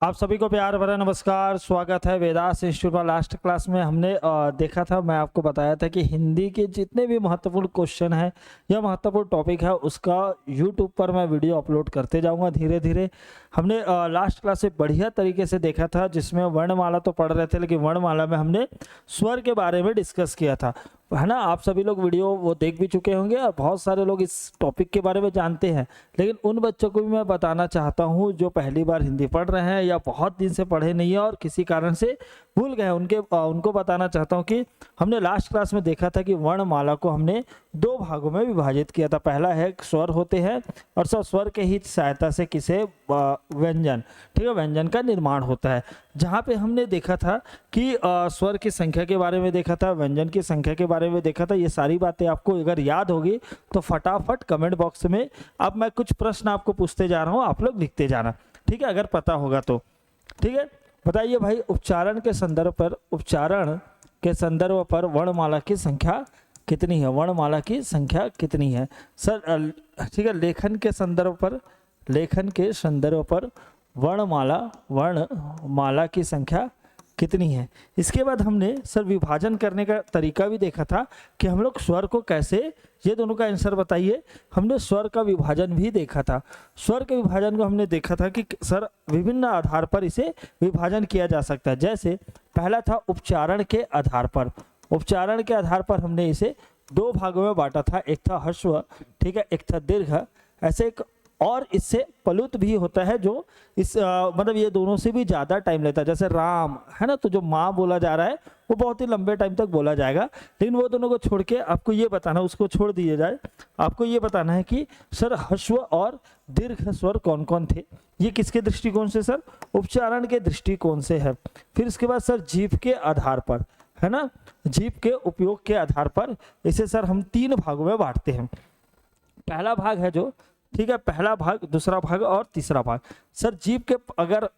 आप सभी को प्यार भरा नमस्कार। स्वागत है वेदास इंस्टीट्यूट में। लास्ट क्लास में हमने देखा था, मैं आपको बताया था कि हिंदी के जितने भी महत्वपूर्ण क्वेश्चन है या महत्वपूर्ण टॉपिक है उसका यूट्यूब पर मैं वीडियो अपलोड करते जाऊंगा धीरे धीरे। हमने लास्ट क्लास से बढ़िया तरीके से देखा था, जिसमें वर्णमाला तो पढ़ रहे थे लेकिन वर्णमाला में हमने स्वर के बारे में डिस्कस किया था, है ना। आप सभी लोग वीडियो वो देख भी चुके होंगे और बहुत सारे लोग इस टॉपिक के बारे में जानते हैं, लेकिन उन बच्चों को भी मैं बताना चाहता हूँ जो पहली बार हिंदी पढ़ रहे हैं या बहुत दिन से पढ़े नहीं है और किसी कारण से भूल गए, उनको बताना चाहता हूँ कि हमने लास्ट क्लास में देखा था कि वर्णमाला को हमने दो भागों में विभाजित किया था। पहला है स्वर होते हैं और सब स्वर के ही सहायता से किसे व्यंजन, ठीक है, व्यंजन का निर्माण होता है। जहाँ पे हमने देखा था कि स्वर की संख्या के बारे में देखा था, व्यंजन की संख्या के बारे में देखा था। ये सारी बातें आपको अगर याद होगी तो फटाफट कमेंट बॉक्स में अब मैं कुछ प्रश्न आपको पूछते जा रहा हूँ, आप लोग लिखते जाना, ठीक है, अगर पता होगा तो। ठीक है, बताइए भाई, उच्चारण के संदर्भ पर वर्णमाला की संख्या कितनी है? वर्णमाला की संख्या कितनी है सर? ठीक है, लेखन के संदर्भ पर वर्णमाला की संख्या कितनी है? इसके बाद हमने सर विभाजन करने का तरीका भी देखा था कि हम लोग स्वर को कैसे, ये दोनों का आंसर बताइए। हमने स्वर का विभाजन भी देखा था। स्वर के विभाजन को हमने देखा था कि सर विभिन्न आधार पर इसे विभाजन किया जा सकता है। जैसे पहला था उपचारण के आधार पर। उपचारण के आधार पर हमने इसे दो भागों में बांटा था, एक था ह्रस्व, ठीक है, एक था दीर्घ। ऐसे एक और इससे प्लुत भी होता है जो इस मतलब ये दोनों से भी ज़्यादा टाइम लेता है। जैसे राम है ना, तो जो माँ बोला जा रहा है वो बहुत ही लंबे टाइम तक बोला जाएगा, लेकिन वो दोनों को छोड़ के आपको ये बताना, उसको छोड़ दिया जाए, आपको ये बताना है कि सर ह्रस्व और दीर्घ स्वर कौन कौन थे। ये किसके दृष्टिकोण से? सर उच्चारण के दृष्टिकोण से है। फिर इसके बाद सर जीभ के आधार पर, है ना, जीभ के उपयोग के आधार पर इसे सर हम तीन भागों में बांटते हैं। पहला भाग है जो, ठीक है, पहला भाग, दूसरा भाग और तीसरा भाग। सर जीभ के अगर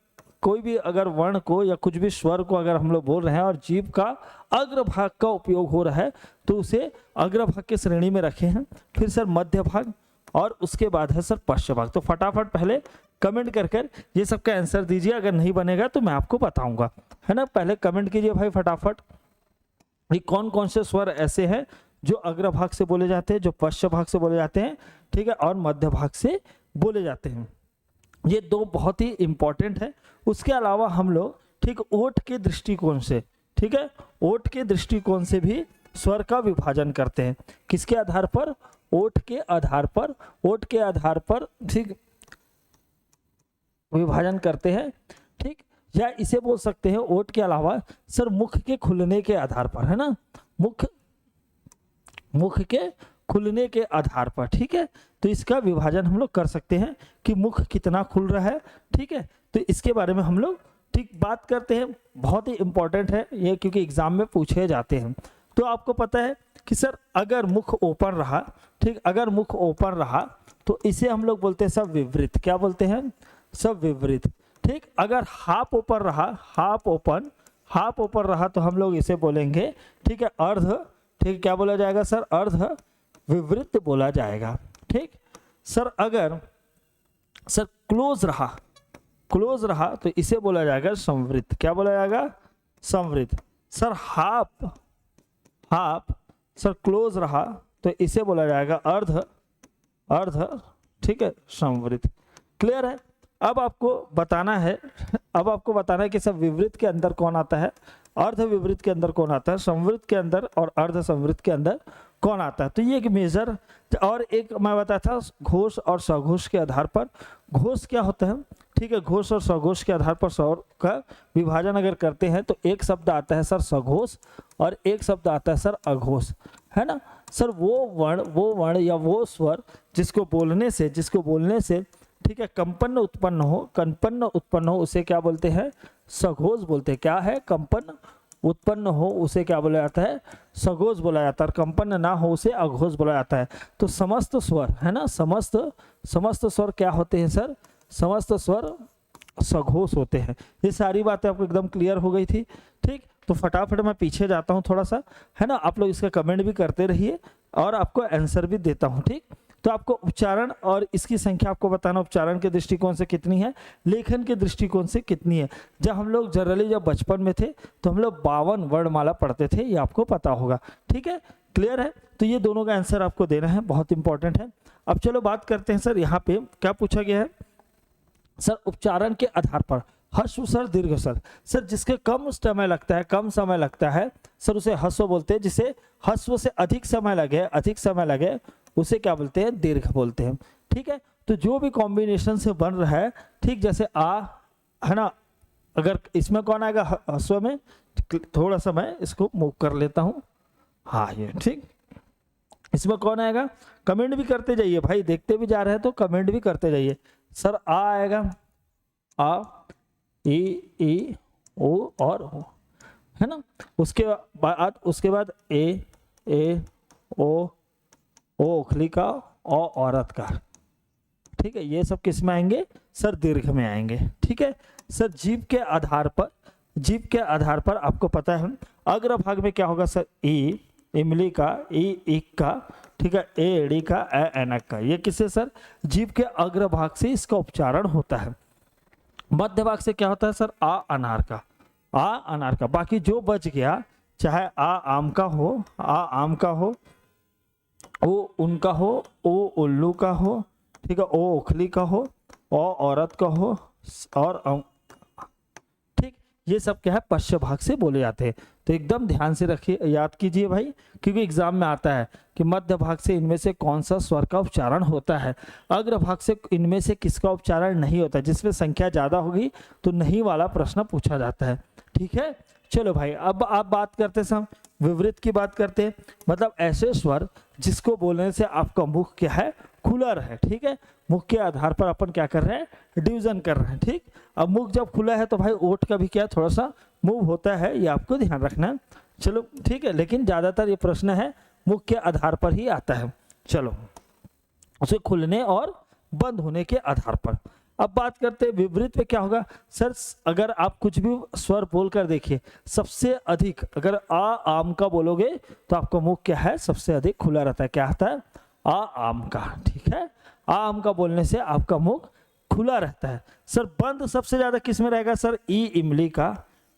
कोई भी अगर वर्ण को या कुछ भी स्वर को अगर हम लोग बोल रहे हैं और जीभ का अग्र भाग का उपयोग हो रहा है तो उसे अग्र भाग की श्रेणी में रखे हैं। फिर सर मध्य भाग और उसके बाद है सर पश्चिम भाग। तो फटाफट पहले कमेंट कर ये सबका आंसर दीजिए, अगर नहीं बनेगा तो मैं आपको बताऊंगा, है ना। पहले कमेंट कीजिए भाई फटाफट, ये कौन कौन से स्वर ऐसे हैं जो अग्र भाग से बोले जाते हैं, जो पश्चिम भाग से बोले जाते हैं, ठीक है, और मध्य भाग से बोले जाते हैं। ये दो बहुत ही इंपॉर्टेंट है। उसके अलावा हम लोग, ठीक, ओठ के दृष्टिकोण से, ठीक है, ओठ के दृष्टिकोण से भी स्वर का विभाजन करते हैं। किसके आधार पर? ओठ के आधार पर, ओठ के आधार पर, ठीक, विभाजन करते हैं, ठीक। या इसे बोल सकते हैं ओठ के अलावा सर मुख के खुलने के आधार पर, है ना, मुख के खुलने के आधार पर, ठीक है। तो इसका विभाजन हम लोग कर सकते हैं कि मुख कितना खुल रहा है, ठीक है। तो इसके बारे में हम लोग, ठीक, बात करते हैं। बहुत ही इंपॉर्टेंट है ये, क्योंकि एग्जाम में पूछे जाते हैं। तो आपको पता है कि सर अगर मुख ओपन रहा, ठीक, अगर मुख ओपन रहा तो इसे हम लोग बोलते हैं सब विवृत। क्या बोलते हैं? सब विवृत, ठीक। अगर हाफ ओपन रहा, हाफ ओपन रहा तो हम लोग इसे बोलेंगे, ठीक है, अर्ध, ठीक, क्या बोला जाएगा सर? अर्ध विवृत बोला जाएगा, ठीक। सर अगर सर क्लोज रहा तो इसे बोला जाएगा संवृत। क्या बोला जाएगा? संवृत। सर हाफ सर क्लोज रहा तो इसे बोला जाएगा अर्ध, ठीक है, संवृत। क्लियर है? अब आपको बताना है कि सब विवृत के अंदर कौन आता है, अर्ध विवृत के अंदर कौन आता है, संवृत के अंदर और अर्ध संवृत के अंदर कौन आता है। तो ये एक मेजर, और एक मैं बताया था घोष और सघोष के आधार पर। घोष क्या होता है, ठीक है, घोष और सघोष के आधार पर स्वर का विभाजन अगर करते हैं तो एक शब्द आता है सर सघोष और एक शब्द आता है सर अघोष, है ना। सर वो वर्ण या वो स्वर जिसको बोलने से ठीक है कंपन उत्पन्न हो उसे क्या बोलते हैं? सघोष बोलते हैं। क्या है? कंपन उत्पन्न हो उसे क्या बोला जाता है? सघोष बोला जाता है। कंपन ना हो उसे अघोष बोला जाता है। तो समस्त स्वर, है ना, समस्त स्वर क्या होते हैं सर? समस्त स्वर सघोष होते हैं। ये सारी बातें आपको एकदम क्लियर हो गई थी, ठीक। तो फटाफट मैं पीछे जाता हूँ थोड़ा सा, है ना, आप लोग इसका कमेंट भी करते रहिए और आपको आंसर भी देता हूँ, ठीक। तो आपको उच्चारण और इसकी संख्या आपको बताना उच्चारण के दृष्टिकोण से कितनी है, लेखन के दृष्टिकोण से कितनी है। जब हम लोग जनरली जब बचपन में थे तो हम लोग 52 वर्णमाला पढ़ते थे, ये आपको पता होगा। ठीक है, क्लियर है। तो ये दोनों का आंसर आपको देना है, बहुत इंपॉर्टेंट है। अब चलो बात करते हैं सर, यहाँ पे क्या पूछा गया है सर, उच्चारण के आधार पर ह्रस्व स्वर दीर्घ स्वर। सर जिसके कम समय लगता है सर उसे ह्रस्व बोलते हैं, जिसे ह्रस्व से अधिक समय लगे उसे क्या बोलते हैं, दीर्घ बोलते हैं। ठीक है, तो जो भी कॉम्बिनेशन से बन रहा है, ठीक, जैसे आ है ना, अगर इसमें कौन आएगा ह्रस्व में, थोड़ा सा मैं इसको मूव कर लेता हूं, हाँ ये ठीक, इसमें कौन आएगा, कमेंट भी करते जाइए भाई, देखते भी जा रहे हैं तो कमेंट भी करते जाइए। सर आ आएगा, आ ई ओ और ओ, है ना। उसके बाद ए ओ ओखली का, औरत का। ठीक है, ये सब किस में आएंगे सर, दीर्घ में आएंगे। ठीक है सर, जीभ के आधार पर आपको पता है अग्रभाग में क्या होगा सर, ई इमली का, ई इक का, ठीक है, ए एड़ी का, ए ऐनक का। ये किससे सर, जीभ के अग्रभाग से इसका उच्चारण होता है। मध्य भाग से क्या होता है सर, आ अनार का। बाकी जो बच गया, चाहे आ आम का हो, ओ उनका हो, ओ उल्लू का हो, ठीक है, ओ ओखली का हो, ओ औरत का हो, और ठीक, ये सब क्या है पश्चिम भाग से बोले जाते हैं। तो एकदम ध्यान से रखिए, याद कीजिए भाई, क्योंकि एग्जाम में आता है कि मध्य भाग से इनमें से कौन सा स्वर का उच्चारण होता है, अग्र भाग से इनमें से किसका उच्चारण नहीं होता। जिसमें संख्या ज्यादा होगी तो नहीं वाला प्रश्न पूछा जाता है। ठीक है, चलो भाई, अब आप बात करते हैं विवृत की बात करते हैं, मतलब ऐसे स्वर जिसको बोलने से आपका मुख क्या है, खुला रहे। ठीक है, मुख के आधार पर अपन क्या कर रहे हैं, डिवीजन कर रहे हैं। ठीक, अब मुख जब खुला है तो भाई ओठ का भी क्या थोड़ा सा मूव होता है, ये आपको ध्यान रखना है। चलो ठीक है, लेकिन ज्यादातर ये प्रश्न है मुख के आधार पर ही आता है। चलो, उसे खुलने और बंद होने के आधार पर। अब बात करते हैं विपरीत पे क्या होगा सर, अगर आप कुछ भी स्वर बोलकर देखिए, सबसे अधिक अगर आ आम का बोलोगे तो आपका मुख क्या है, सबसे अधिक खुला रहता है। क्या आता है, आ आम का। ठीक है, आ आम का बोलने से आपका मुख खुला रहता है। सर बंद सबसे ज्यादा किस में रहेगा सर, ई इमली का,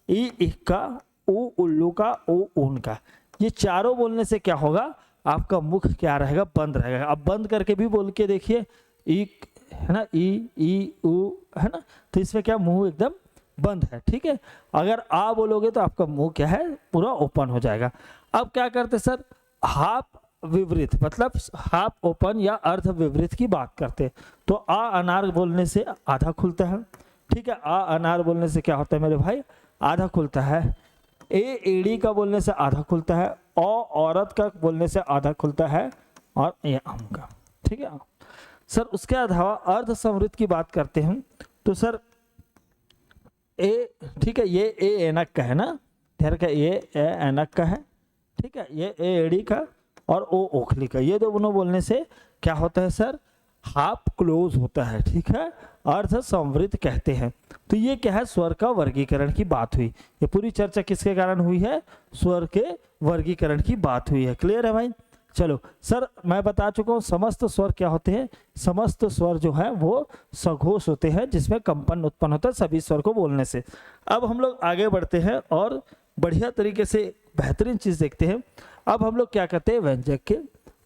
ई इक का, ओ उल्लू का, ओ ऊन का। ये चारों बोलने से क्या होगा, आपका मुख क्या रहेगा, बंद रहेगा। अब बंद करके भी बोल के देखिए, ई है ना, ई उ है ना, तो इसमें क्या मुंह एकदम बंद है। ठीक है, अगर आ बोलोगे तो आपका मुंह क्या है, पूरा ओपन हो जाएगा। अब क्या करते सर, हाफ विवृत, मतलब हाफ ओपन या अर्ध विवृत की बात करते। तो आ अनार बोलने से आधा खुलता है। ठीक है, आ अनार बोलने से क्या होता है मेरे भाई, आधा खुलता है। ए एड़ी का बोलने से आधा खुलता है, औ औरत का बोलने से आधा खुलता है, और ए आम का। ठीक है सर, उसके अलावा अर्ध संवृत की बात करते हैं तो सर ए, ठीक है, ये ए ऐनक का है ना, ठहर का, ये ए ऐनक का है। ठीक है, ये ए एड़ी का और ओ ओखली का। ये दोनों बोलने से क्या होता है सर, हाफ क्लोज होता है। ठीक है, अर्ध संवृत कहते हैं। तो ये क्या है, स्वर का वर्गीकरण की बात हुई। ये पूरी चर्चा किसके कारण हुई है, स्वर के वर्गीकरण की बात हुई है। क्लियर है भाई। चलो सर, मैं बता चुका हूँ समस्त स्वर क्या होते हैं, समस्त स्वर जो है वो सघोष होते हैं, जिसमें कंपन उत्पन्न होता है सभी स्वर को बोलने से। अब हम लोग आगे बढ़ते हैं और बढ़िया तरीके से बेहतरीन चीज देखते हैं। अब हम लोग क्या करते हैं, व्यंजक के,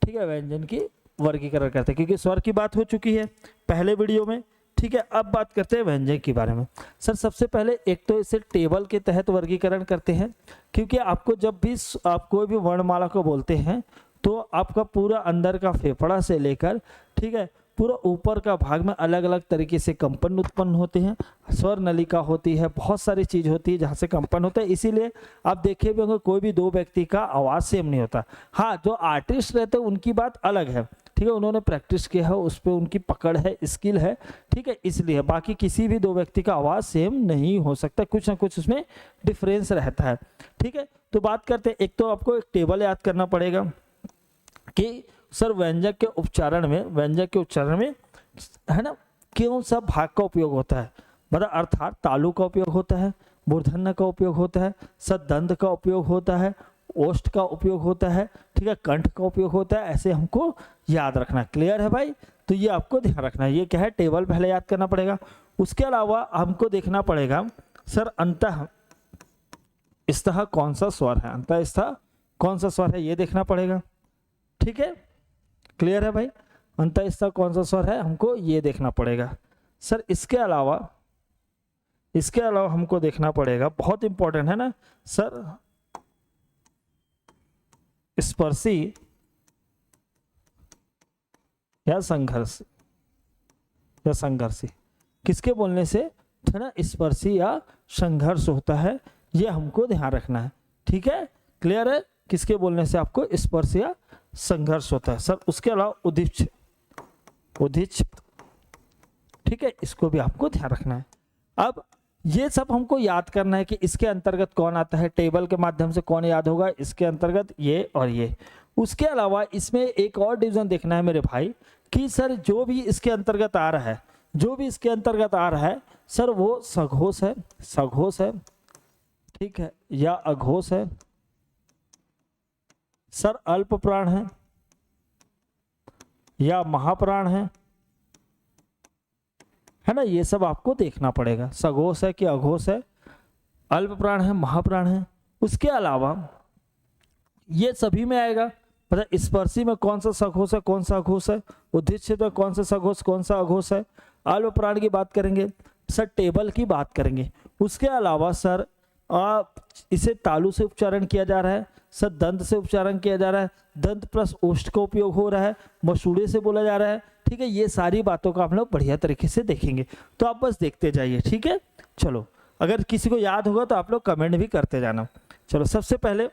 ठीक है, व्यंजन की वर्गीकरण करते हैं, क्योंकि स्वर की बात हो चुकी है पहले वीडियो में। ठीक है, अब बात करते हैं व्यंजन के बारे में। सर सबसे पहले एक तो इसे टेबल के तहत वर्गीकरण करते हैं, क्योंकि आपको जब भी आप कोई भी वर्णमाला को बोलते हैं तो आपका पूरा अंदर का फेफड़ा से लेकर, ठीक है, पूरा ऊपर का भाग में अलग अलग तरीके से कंपन उत्पन्न होते हैं। स्वर नलिका होती है, बहुत सारी चीज होती है जहाँ से कंपन होता है। इसीलिए आप देखे भी होंगे कोई भी दो व्यक्ति का आवाज सेम नहीं होता। हाँ, जो आर्टिस्ट रहते हैं उनकी बात अलग है। ठीक है, उन्होंने प्रैक्टिस किया है, उस पर उनकी पकड़ है, स्किल है। ठीक है, इसलिए बाकी किसी भी दो व्यक्ति का आवाज सेम नहीं हो सकता, कुछ ना कुछ उसमें डिफरेंस रहता है। ठीक है, तो बात करते हैं, एक तो आपको एक टेबल याद करना पड़ेगा कि सर व्यंजक के उच्चारण में है ना, कौन सा भाग का उपयोग होता है, मतलब अर्थात तालु का उपयोग होता है, मूर्धन्य का उपयोग होता है, सदंत का उपयोग होता है, ओष्ठ का उपयोग होता है, ठीक है, कंठ का उपयोग होता है, ऐसे हमको याद रखना। क्लियर है भाई? तो ये आपको ध्यान रखना है। ये क्या है, टेबल पहले याद करना पड़ेगा। उसके अलावा हमको देखना पड़ेगा सर अंतः स्तः कौन सा स्वर है, अंतः स्तः कौन सा स्वर है, ये देखना पड़ेगा। ठीक है, क्लियर है भाई? अंतः स्तः कौन सा स्वर है हमको ये देखना पड़ेगा। सर इसके अलावा हमको देखना पड़ेगा, बहुत इंपॉर्टेंट है ना सर, स्पर्शी या संघर्षी किसके बोलने से है ना स्पर्शी या संघर्ष होता है, ये हमको ध्यान रखना है। ठीक है, क्लियर है? किसके बोलने से आपको स्पर्श या संघर्ष होता है। सर उसके अलावा उदिच्छ, ठीक है, इसको भी आपको ध्यान रखना है। अब ये सब हमको याद करना है कि इसके अंतर्गत कौन आता है, टेबल के माध्यम से कौन याद होगा, इसके अंतर्गत ये और ये। उसके अलावा इसमें एक और डिवीजन देखना है मेरे भाई कि सर जो भी इसके अंतर्गत आ रहा है, सर वो सघोष है, ठीक है, या अघोष है, सर अल्प प्राण है या महाप्राण है ना, ये सब आपको देखना पड़ेगा। सघोष है कि अघोष है, अल्प प्राण है, महाप्राण है। उसके अलावा ये सभी में आएगा, मतलब स्पर्शी में कौन सा सघोष है, कौन सा अघोष है, उद्दिश्य में कौन सा सघोष, कौन सा अघोष है, अल्प प्राण की बात करेंगे, सर टेबल की बात करेंगे। उसके अलावा सर इसे तालु से उच्चारण किया जा रहा है, सर दंत से उच्चारण किया जा रहा है, दंत प्लस ओष्ठ का उपयोग हो रहा है, मसूड़े से बोला जा रहा है। ठीक है, ये सारी बातों का हम लोग बढ़िया तरीके से देखेंगे, तो आप बस देखते जाइए। ठीक है, चलो अगर किसी को याद होगा तो आप लोग कमेंट भी करते जाना। चलो सबसे पहले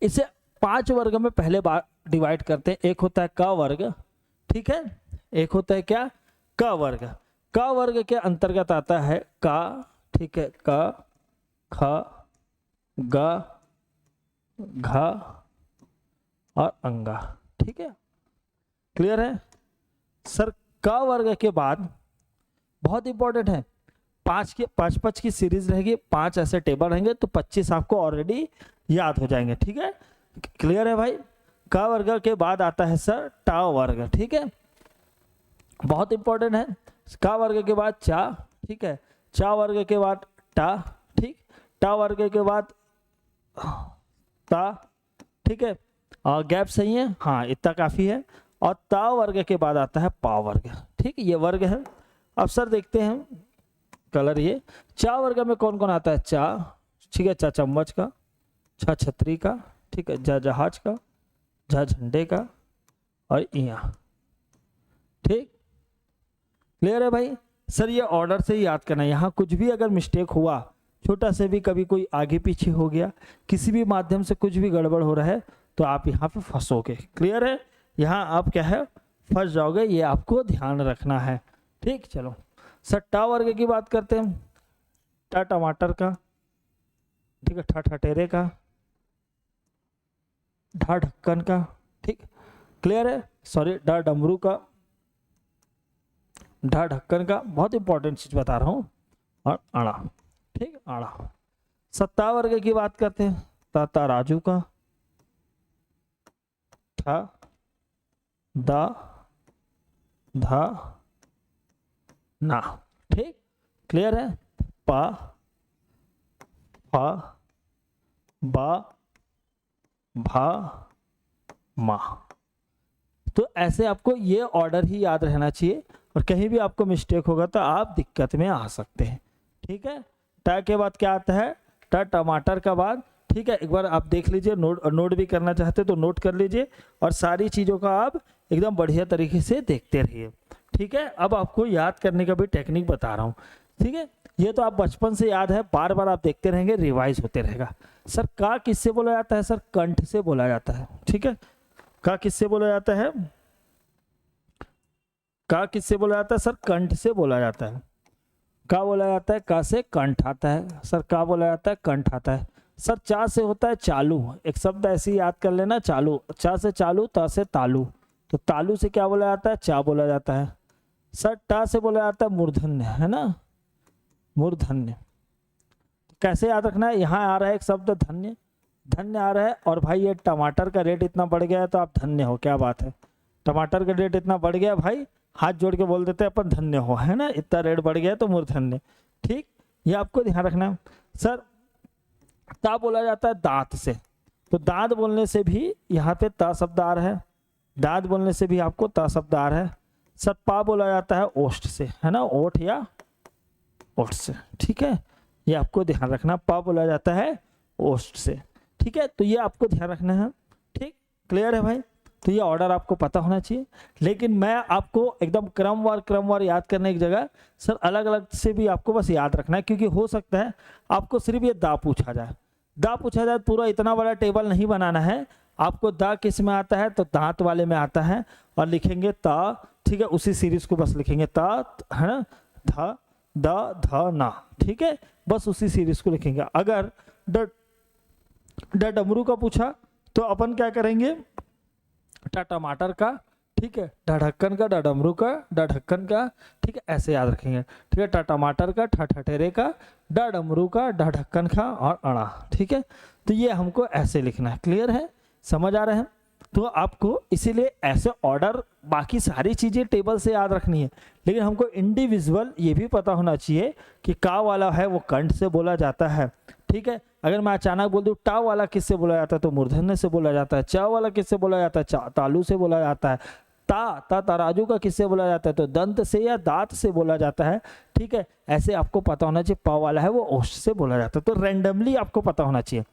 इसे 5 वर्ग में पहले डिवाइड करते हैं। एक होता है क वर्ग, ठीक है, एक होता है क्या, क वर्ग। क वर्ग के अंतर्गत आता है का, ठीक है, क, ख, ग, घ और अंगा। ठीक है, क्लियर है? सर क वर्ग के बाद बहुत इंपॉर्टेंट है, 5 की सीरीज रहेगी, 5 ऐसे टेबल रहेंगे, तो 25 आपको ऑलरेडी याद हो जाएंगे। ठीक है, क्लियर है भाई? क वर्ग के बाद आता है सर टा वर्ग। ठीक है, बहुत इंपॉर्टेंट है। क वर्ग के बाद चा, ठीक है, चा वर्ग के बाद टा, ठीक, टा वर्ग के बाद ता, ठीक है, और गैप सही है, हाँ इतना काफी है। और ता वर्ग के बाद आता है पा वर्ग। ठीक, ये वर्ग है। अब सर देखते हैं कलर, ये चा वर्ग में कौन कौन आता है, चा, ठीक है, चा चम्मच का, छा छतरी का, ठीक है, जा जहाज का, झा झंडे का और इया। ठीक, क्लियर है भाई? सर ये ऑर्डर से ही याद करना है, यहाँ कुछ भी अगर मिस्टेक हुआ, छोटा से भी कभी कोई आगे पीछे हो गया, किसी भी माध्यम से कुछ भी गड़बड़ हो रहा है, तो आप यहाँ पे फंसोगे। क्लियर है? यहाँ आप क्या है, फंस जाओगे, ये आपको ध्यान रखना है। ठीक, चलो सर टा वर्ग की बात करते हैं। टा टमाटर का, ठीक है, ठा ठटेरे का, ढा ढक्कन का, ठीक, क्लियर है? सॉरी, डा डमरू का, ढा ढक्कन का, बहुत इंपॉर्टेंट चीज बता रहा हूँ, और आड़ा, ठीक, आड़ा। सत्ता वर्ग की बात करते हैं। ता राजू का, ठा दा धा ना, ठीक, क्लियर है? पा फा बा भा मा। तो ऐसे आपको ये ऑर्डर ही याद रहना चाहिए, और कहीं भी आपको मिस्टेक होगा तो आप दिक्कत में आ सकते हैं। ठीक है, टा के बाद क्या आता है, टा टमाटर का बाद, ठीक है, एक बार आप देख लीजिए, नोट भी करना चाहते तो नोट कर लीजिए, और सारी चीज़ों का आप एकदम बढ़िया तरीके से देखते रहिए। ठीक है, अब आपको याद करने का भी टेक्निक बता रहा हूँ। ठीक है, ये तो आप बचपन से याद है, बार बार आप देखते रहेंगे, रिवाइज होते रहेगा। सर का किससे बोला जाता है, सर कंठ से बोला जाता है। ठीक है, का किससे बोला जाता है, का किससे बोला जाता है, सर कंठ से बोला जाता है। का बोला जाता है, का से कंठ आता है, सर का बोला जाता है, कंठ आता है। सर चा से होता है चालू, एक शब्द ऐसे ही याद कर लेना, चालू, चा से चालू, ता से तालू, तो तालू से क्या बोला जाता है, चा बोला जाता है। सर टा से बोला जाता है मूर्धन्य, है ना, मूर्धन्य। कैसे याद रखना है, यहाँ आ रहा है एक शब्द धन्य, धन्य आ रहा है। और भाई ये टमाटर का रेट इतना बढ़ गया है तो आप धन्य हो, क्या बात है, टमाटर का रेट इतना बढ़ गया भाई, हाथ जोड़ के बोल देते हैं अपन धन्य हो, है ना, इतना रेट बढ़ गया तो मूर्धन्य। ठीक, ये आपको ध्यान रखना है। सर ता बोला जाता है दांत से, तो दांत बोलने से भी यहाँ पे ता शब्द आ रहा है, दांत बोलने से भी आपको ता शब्द आ रहा है। सर पा बोला जाता है ओष्ठ से, है ना, ओठ या ओठ से, ठीक है, ये आपको ध्यान रखना, पा बोला जाता है ओष्ठ से, ठीक है, तो ये आपको ध्यान रखना है। ठीक, क्लियर है भाई, तो ये ऑर्डर आपको पता होना चाहिए। लेकिन मैं आपको एकदम क्रमवार याद करने की जगह सर अलग अलग से भी आपको बस याद रखना है, क्योंकि हो सकता है आपको सिर्फ ये दा पूछा जाए, दा पूछा जाए, पूरा इतना बड़ा टेबल नहीं बनाना है आपको। दा किस में आता है, तो दांत वाले में आता है, और लिखेंगे ता, ठीक है, उसी सीरीज को बस लिखेंगे ता, है ना, धा दा धा ना, ठीक है, बस उसी सीरीज को लिखेंगे। अगर ड डमरू का पूछा तो अपन क्या करेंगे, टा टमाटर का, ठीक है, ढा ढक्कन का, डा डमरू का, डा ढक्कन का, ठीक है, ऐसे याद रखेंगे, ठीक है, टा टमाटर का, ठा ठठेरे का, डा डमरू का, डा ढक्कन का और अड़ा, ठीक है, तो ये हमको ऐसे लिखना है। क्लियर है, समझ आ रहा है। तो आपको इसीलिए ऐसे ऑर्डर, बाकी सारी चीजें टेबल से याद रखनी है, लेकिन हमको इंडिविजुअल ये भी पता होना चाहिए कि का वाला है वो कंठ से बोला जाता है, ठीक है। अगर मैं अचानक बोल दूं टा वाला किससे बोला जाता है, तो मूर्धन्य से बोला जाता है। चा वाला किससे बोला जाता है, तालु से बोला जाता है। ता तराजू का किससे बोला जाता है, तो दंत से या दांत से बोला जाता है, ठीक है। ऐसे आपको पता होना चाहिए, पा वाला है वो ओष्ठ से बोला जाता है, तो रैंडमली आपको पता होना चाहिए।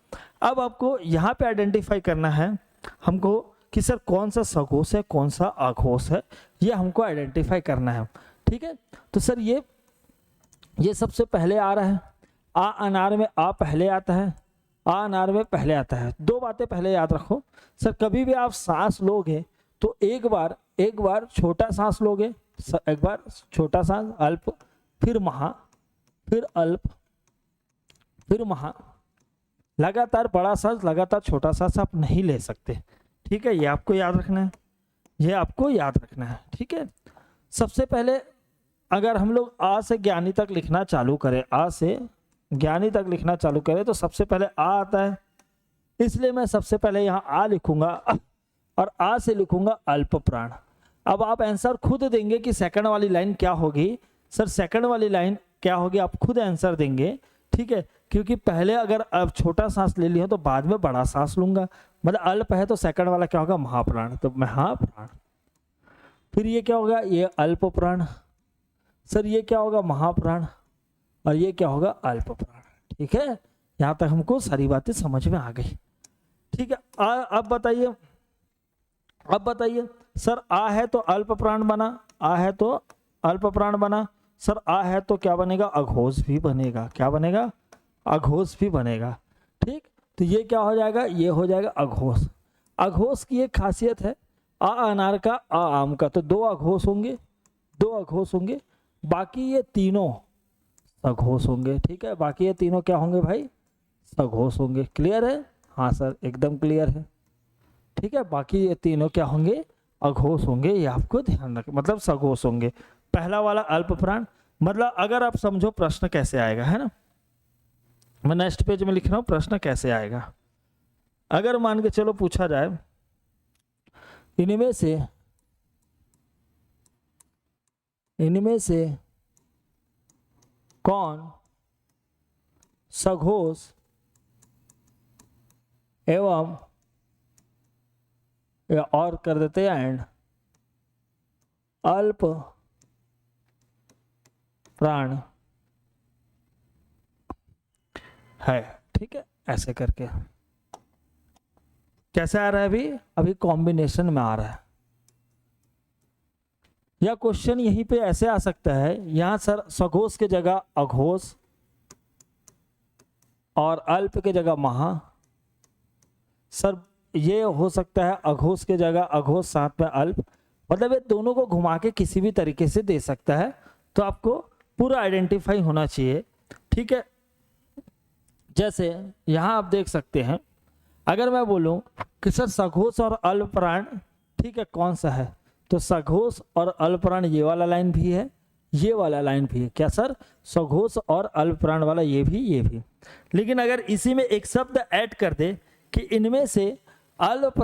अब आपको यहाँ पे आइडेंटिफाई करना है हमको कि सर कौन सा सघोष है कौन सा आघोष है, ये हमको आइडेंटिफाई करना है, ठीक है। तो सर ये सबसे पहले आ रहा है, आ अनार में आ पहले आता है, आ अनार में पहले आता है। दो बातें पहले याद रखो सर, कभी भी आप सांस लोगे तो एक बार छोटा सांस लोगे, एक बार छोटा सांस अल्प, फिर महा, फिर अल्प, फिर महा, लगातार बड़ा सांस लगातार छोटा सांस आप नहीं ले सकते, ठीक है, ये आपको याद रखना है, ये आपको याद रखना है, ठीक है। सबसे पहले अगर हम लोग आ से ज्ञानी तक लिखना चालू करें, आ से ज्ञानी तक लिखना चालू करें तो सबसे पहले आ आता है, इसलिए मैं सबसे पहले यहाँ आ लिखूंगा और आ से लिखूंगा अल्प प्राण। अब आप आंसर खुद देंगे कि सेकंड वाली लाइन क्या होगी, सर सेकंड वाली लाइन क्या होगी आप खुद आंसर देंगे, ठीक है, क्योंकि पहले अगर अब छोटा सांस ले लिया तो बाद में बड़ा सांस लूंगा, मतलब अल्प है तो सेकंड वाला क्या होगा, महाप्राण, तो महाप्राण। फिर ये क्या होगा, ये अल्प प्राण, सर ये क्या होगा, महाप्राण, और ये क्या होगा, अल्प प्राण, ठीक है। यहां तक हमको सारी बातें समझ में आ गई, ठीक है। अब बताइए सर, आ है तो अल्प प्राण बना, आ है तो अल्प प्राण बना, सर आ है तो क्या बनेगा, अघोष भी बनेगा, क्या बनेगा, अघोष भी बनेगा, ठीक। तो ये क्या हो जाएगा, ये हो जाएगा अघोष। अघोष की एक खासियत है, आ अनार का, आ आम का, तो दो अघोष होंगे, बाकी ये तीनों सघोष होंगे, ठीक है, बाकी ये तीनों क्या होंगे भाई, सघोष होंगे। क्लियर है, हाँ सर एकदम क्लियर है, ठीक है, बाकी ये तीनों क्या होंगे, अघोष होंगे, ये आपको ध्यान रखें, मतलब सघोष होंगे। पहला वाला अल्प प्राण, मतलब अगर आप समझो प्रश्न कैसे आएगा, है ना, मैं नेक्स्ट पेज में लिख रहा हूं प्रश्न कैसे आएगा। अगर मान के चलो पूछा जाए इनमें से कौन सघोष एवं, या और कर देते हैं एंड, अल्प प्राण है, ठीक है, ऐसे करके कैसे आ रहा है, अभी कॉम्बिनेशन में आ रहा है। या क्वेश्चन यहीं पे ऐसे आ सकता है, यहां सर सघोष के जगह अघोष और अल्प के जगह महा, सर ये हो सकता है अघोष के जगह अघोष साथ में अल्प, मतलब ये दोनों को घुमा के किसी भी तरीके से दे सकता है, तो आपको पूरा आइडेंटिफाई होना चाहिए, ठीक है। जैसे यहां आप देख सकते हैं, अगर मैं बोलूं कि सर सघोष और अल्प प्राण, ठीक है, कौन सा है, तो सघोष और अल्प प्राण ये वाला लाइन भी है, ये वाला लाइन भी है, क्या सर, सघोष और अल्प प्राण वाला ये भी। लेकिन अगर इसी में एक शब्द ऐड कर दे कि इनमें से अल्प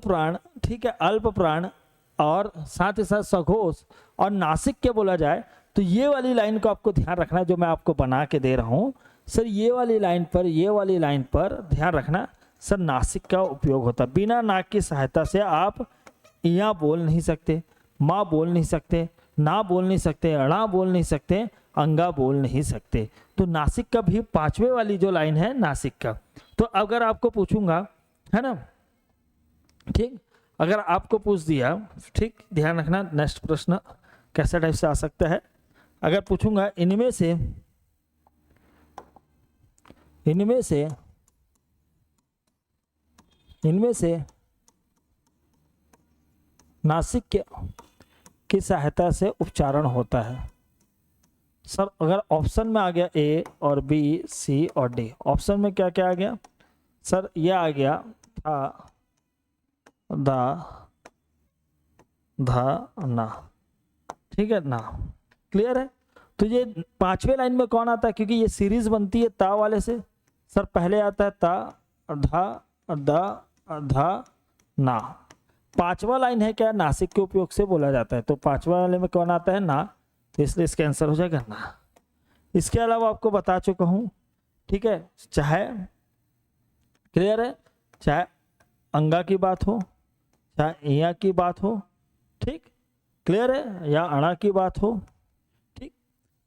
प्राण, ठीक है, अल्प प्राण और साथ ही साथ सघोष और नासिक के बोला जाए तो ये वाली लाइन को आपको ध्यान रखना है, जो मैं आपको बना के दे रहा हूँ सर, ये वाली लाइन पर ध्यान रखना सर, नासिक का उपयोग होता है। बिना नाक की सहायता से आप या बोल नहीं सकते, माँ बोल नहीं सकते, ना बोल नहीं सकते, अड़ा बोल नहीं सकते, अंगा बोल नहीं सकते। तो नासिक का भी 5वें वाली जो लाइन है नासिक का, तो अगर आपको पूछूंगा, है ना, ठीक, अगर आपको पूछ दिया, ठीक, ध्यान रखना नेक्स्ट प्रश्न कैसा टाइप से आ सकता है। अगर पूछूंगा इनमें से नासिक की सहायता से उच्चारण होता है सर, अगर ऑप्शन में आ गया ए और बी सी और डी, ऑप्शन में क्या क्या आ गया सर, ये आ गया था, धा ना, ठीक है ना, क्लियर है। तो ये 5वें लाइन में कौन आता है, क्योंकि ये सीरीज बनती है ता वाले से सर, पहले आता है ता, धा ना। 5वां लाइन है क्या, नासिक के उपयोग से बोला जाता है, तो 5वां वाले में कौन आता है ना, तो इसलिए इसका आंसर हो जाएगा ना। इसके अलावा आपको बता चुका हूं, ठीक है, चाहे क्लियर है, चाहे अंगा की बात हो, चाहे इया की बात हो, ठीक, क्लियर है, या अणा की बात हो, ठीक,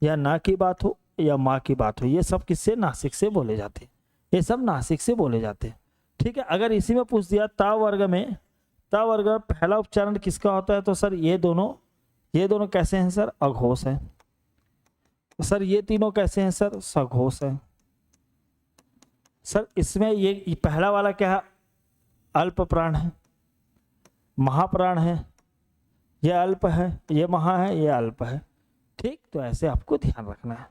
या ना की बात हो, या माँ की बात हो, ये सब किससे, नासिक से बोले जाते हैं, ये सब नासिक से बोले जाते हैं, ठीक है। अगर इसी में पूछ दिया ता वर्ग में पहला उच्चारण किसका होता है, तो सर ये दोनों कैसे हैं सर, अघोष है। सर ये तीनों कैसे हैं सर, सघोष है। सर इसमें ये पहला वाला क्या है, अल्प प्राण है, महाप्राण है, ये अल्प है, ये महा है, ये अल्प है, ठीक। तो ऐसे आपको ध्यान रखना है।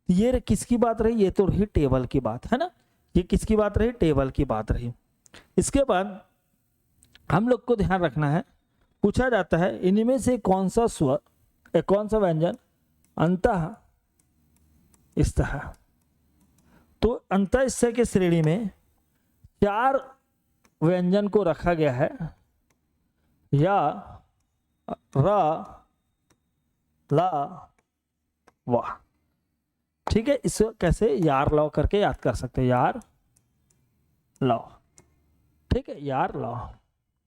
ये किसकी बात रही, ये तो रही टेबल की बात, है ना, ये किसकी बात रही, टेबल की बात रही। इसके बाद हम लोग को ध्यान रखना है, पूछा जाता है इनमें से कौन सा स्वर, कौन सा व्यंजन अंतः स्तः, तो अंतः स्तः के श्रेणी में 4 व्यंजन को रखा गया है, या र ला वा, ठीक है। इसको कैसे यार लव करके याद कर सकते हैं, यार लव, ठीक है, यार लव,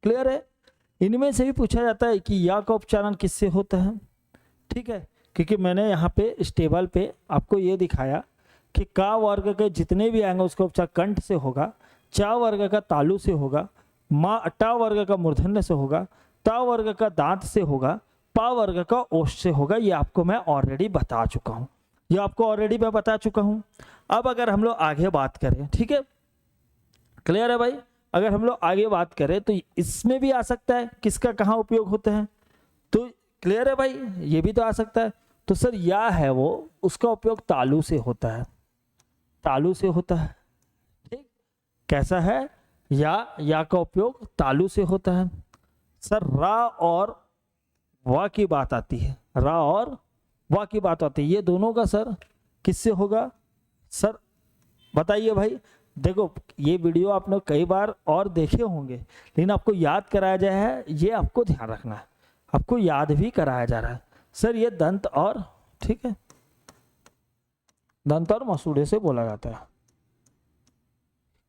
क्लियर है। इनमें से भी पूछा जाता है कि या का उच्चारण किससे होता है, ठीक है, क्योंकि मैंने यहाँ पे इस टेबल पे आपको ये दिखाया कि का वर्ग के जितने भी आएंगे उसका उच्चारण कंठ से होगा, चा वर्ग का तालु से होगा, टा वर्ग का मूर्धन्य से होगा, ता वर्ग का दांत से होगा, पा वर्ग का ओष्ठ से होगा। ये आपको मैं ऑलरेडी बता चुका हूँ, ये आपको ऑलरेडी मैं बता चुका हूँ। अब अगर हम लोग आगे बात करें, ठीक है, क्लियर है भाई, अगर हम लोग आगे बात करें तो इसमें भी आ सकता है किसका कहाँ उपयोग होता है, तो क्लियर है भाई, ये भी तो आ सकता है। तो सर या है वो, उसका उपयोग तालु से होता है, तालु से होता है, ठीक, कैसा है, या का उपयोग तालु से होता है। सर रा और वा की बात आती है, रा और वा की बात आती है, ये दोनों का सर किससे होगा, सर बताइए भाई। देखो ये वीडियो आपने कई बार और देखे होंगे, लेकिन आपको याद कराया जाए है, ये आपको ध्यान रखना है, आपको याद भी कराया जा रहा है। सर ये दंत और, ठीक है, दंत और मसूड़े से बोला जाता है,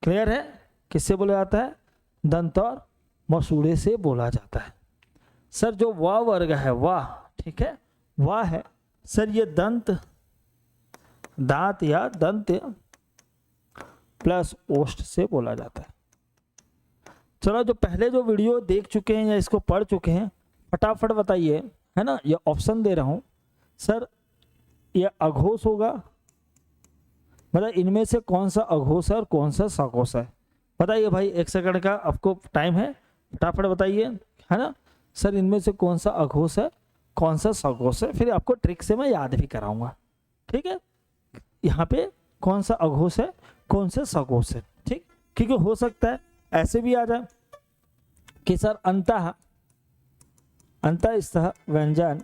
क्लियर है, किससे बोला जाता है, दंत और मसूड़े से बोला जाता है। सर जो वाह वर्ग है, वाह, ठीक है, वाह है सर, ये दांत या दंत प्लस ओष्ठ से बोला जाता है। चलो जो पहले जो वीडियो देख चुके हैं या इसको पढ़ चुके हैं फटाफट बताइए, है ना, ये ऑप्शन दे रहा हूं सर, ये अघोष होगा, मतलब इनमें से कौन सा अघोष है और कौन सा सघोष है, बताइए भाई, 1 सेकंड का आपको टाइम है, फटाफट बताइए, है ना। सर इनमें से कौन सा अघोष है, कौन सा सघोष है, फिर आपको ट्रिक से मैं याद भी कराऊंगा, ठीक है। यहाँ पे कौन सा अघोष है, कौन सा सघोष है, ठीक, क्योंकि हो सकता है ऐसे भी आ जाए कि सर अंतःस्थ व्यंजन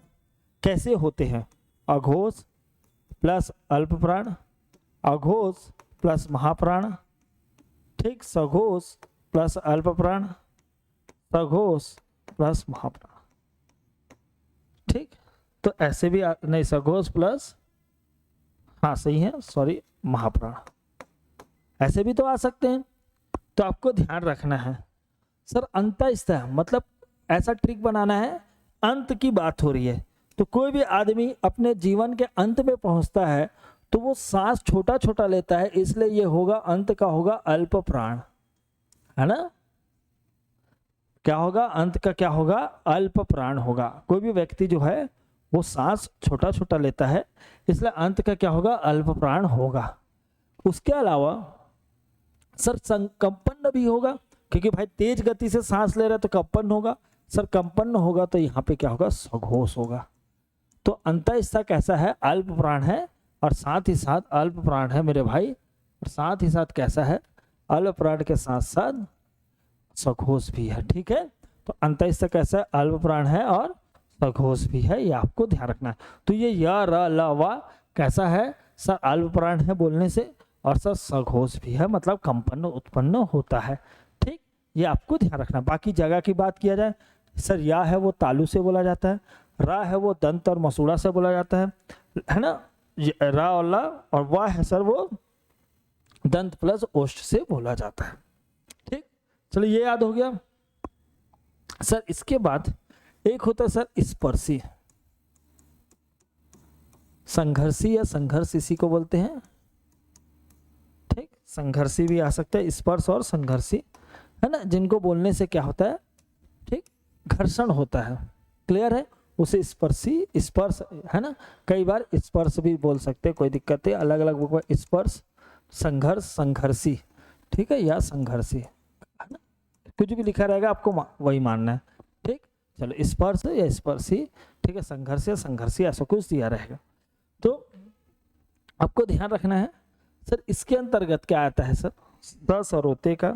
कैसे होते हैं, अघोष प्लस अल्प प्राण, अघोष प्लस महाप्राण, ठीक, सघोष प्लस अल्प प्राण, सघोष प्लस महाप्राण। ठीक, तो ऐसे भी नहीं, सघोष प्लस, हाँ सही है, सॉरी, महाप्राण, ऐसे भी तो आ सकते हैं। तो आपको ध्यान रखना है सर अंतःस्थ, मतलब ऐसा ट्रिक बनाना है, अंत की बात हो रही है तो कोई भी आदमी अपने जीवन के अंत में पहुंचता है तो वो सांस छोटा छोटा लेता है, इसलिए ये होगा अंत का होगा अल्प प्राण, है ना। क्या होगा, अंत का क्या होगा, अल्प प्राण होगा। कोई भी व्यक्ति जो है वो सांस छोटा छोटा लेता है, इसलिए अंत का क्या होगा, अल्प प्राण होगा। उसके अलावा सर कंपन भी होगा, क्योंकि भाई तेज गति से सांस ले रहा है तो कंपन होगा। सर कंपन होगा तो यहाँ पे क्या होगा, सघोष होगा। तो अंतःस्थ कैसा है, अल्प प्राण है, और साथ ही साथ अल्प प्राण है मेरे भाई, और साथ ही साथ कैसा है, अल्प प्राण के साथ साथ सघोष भी है। ठीक है, तो अंतःस्थ कैसा है, अल्प प्राण है और सघोष भी है, ये आपको ध्यान रखना है। तो ये य र ल व कैसा है सर, अल्प प्राण है बोलने से, और सर सघोष भी है, मतलब कंपन उत्पन्न होता है। ठीक, ये आपको ध्यान रखना। बाकी जगह की बात किया जाए, सर या है वो तालु से बोला जाता है, रा है वो दंत और मसूड़ा से बोला जाता है ना, रा और ला, और वाह है सर वो दंत प्लस ओष्ठ से बोला जाता है। ठीक, चलो ये याद हो गया। सर इसके बाद एक होता है सर स्पर्शी, संघर्षी या संघर्ष इसी को बोलते हैं। ठीक, संघर्षी भी आ सकता है, स्पर्श और संघर्षी, है ना, जिनको बोलने से क्या होता है, ठीक, घर्षण होता है। क्लियर है, उसे स्पर्शी, स्पर्श, है ना, कई बार स्पर्श भी बोल सकते हैं, कोई दिक्कत है, अलग अलग बुक में स्पर्श, संघर्ष, संघर्षी, ठीक है, या संघर्षी, है ना, कुछ भी लिखा रहेगा आपको वही मानना है। ठीक, चलो स्पर्श या स्पर्शी, ठीक है, संघर्ष या संघर्षी, ऐसा कुछ दिया रहेगा। तो आपको ध्यान रखना है सर, इसके अंतर्गत क्या आता है सर, सरोते का